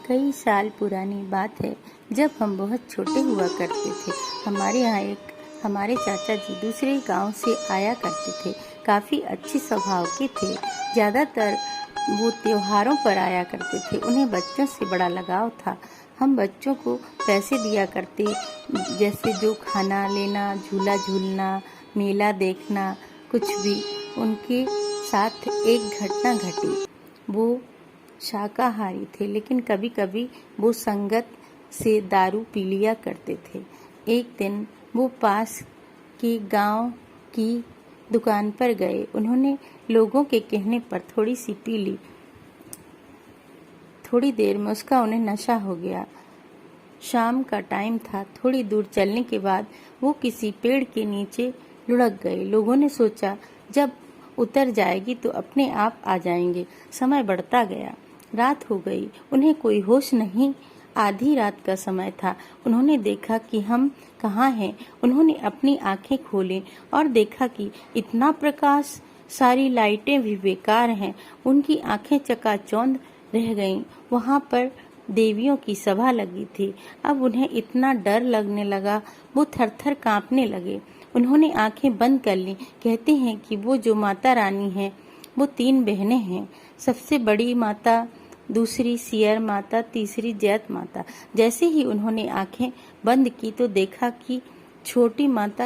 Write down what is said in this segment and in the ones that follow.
कई साल पुरानी बात है, जब हम बहुत छोटे हुआ करते थे। हमारे यहाँ हमारे चाचा जी दूसरे गांव से आया करते थे। काफ़ी अच्छे स्वभाव के थे। ज़्यादातर वो त्योहारों पर आया करते थे। उन्हें बच्चों से बड़ा लगाव था। हम बच्चों को पैसे दिया करते, जैसे जो खाना लेना, झूला झूलना, मेला देखना, कुछ भी। उनके साथ एक घटना घटी। वो शाकाहारी थे, लेकिन कभी कभी वो संगत से दारू पी लिया करते थे। एक दिन वो पास के गांव की दुकान पर गए। उन्होंने लोगों के कहने पर थोड़ी सी पी ली। थोड़ी देर में उसका उन्हें नशा हो गया। शाम का टाइम था। थोड़ी दूर चलने के बाद वो किसी पेड़ के नीचे लुढ़क गए। लोगों ने सोचा जब उतर जाएगी तो अपने आप आ जाएंगे। समय बढ़ता गया। रात हो गई। उन्हें कोई होश नहीं। आधी रात का समय था। उन्होंने देखा कि हम कहाँ हैं। उन्होंने अपनी आंखें खोली और देखा कि इतना प्रकाश, सारी लाइटें भी बेकार हैं। उनकी आंखें चकाचौंध रह गईं। वहाँ पर देवियों की सभा लगी थी। अब उन्हें इतना डर लगने लगा, वो थर-थर कांपने लगे। उन्होंने आंखें बंद कर ली। कहते हैं कि वो जो माता रानी है, वो 3 बहनें हैं। सबसे बड़ी माता, दूसरी सियर माता, तीसरी जैत माता। जैसे ही उन्होंने आंखें बंद की तो देखा कि छोटी माता,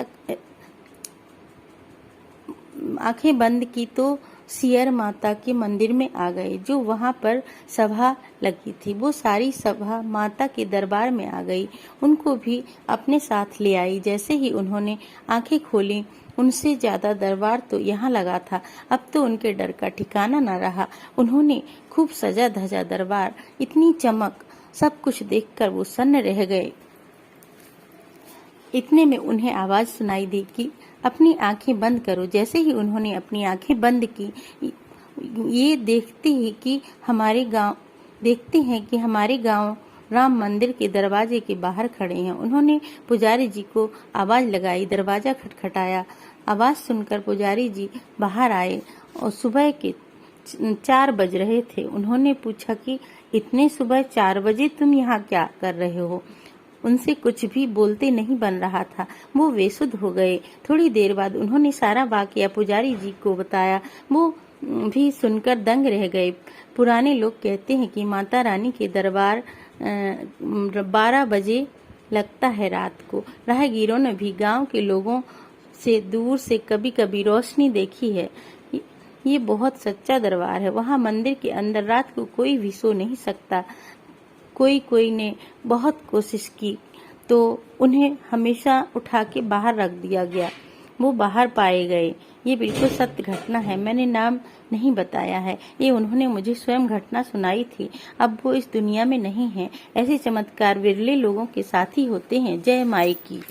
आंखें बंद की तो सियर माता के मंदिर में आ गए, जो वहां पर सभा लगी थी। वो सारी सभा माता के दरबार में आ गई। उनको भी अपने साथ ले आई। जैसे ही उन्होंने आंखें खोली, उनसे ज्यादा दरबार तो यहाँ लगा था। अब तो उनके डर का ठिकाना न रहा। उन्होंने खूब सजा धजा दरबार, इतनी चमक, सब कुछ देखकर वो सन्न रह गए। इतने में उन्हें आवाज सुनाई दी कि अपनी आंखें बंद करो। जैसे ही उन्होंने अपनी आंखें बंद की, ये देखते हैं कि हमारे गांव राम मंदिर के दरवाजे के बाहर खड़े हैं। उन्होंने पुजारी जी को आवाज लगाई। दरवाजा खटखटाया। आवाज सुनकर पुजारी जी बाहर आए और सुबह के 4 बज रहे थे। उन्होंने पूछा कि इतने सुबह 4 बजे तुम यहाँ क्या कर रहे हो? उनसे कुछ भी बोलते नहीं बन रहा था। वो बेसुध हो गए। थोड़ी देर बाद उन्होंने सारा वाकया पुजारी जी को बताया। वो भी सुनकर दंग रह गए। पुराने लोग कहते हैं कि माता रानी के दरबार 12 बजे लगता है रात को। राहगीरों ने भी गांव के लोगों से दूर से कभी कभी रोशनी देखी है। ये बहुत सच्चा दरबार है। वहाँ मंदिर के अंदर रात को कोई भी सो नहीं सकता। कोई ने बहुत कोशिश की तो उन्हें हमेशा उठा के बाहर रख दिया गया। वो बाहर पाए गए। ये बिल्कुल सत्य घटना है। मैंने नाम नहीं बताया है। ये उन्होंने मुझे स्वयं घटना सुनाई थी। अब वो इस दुनिया में नहीं है। ऐसे चमत्कार विरले लोगों के साथ ही होते हैं। जय माई की।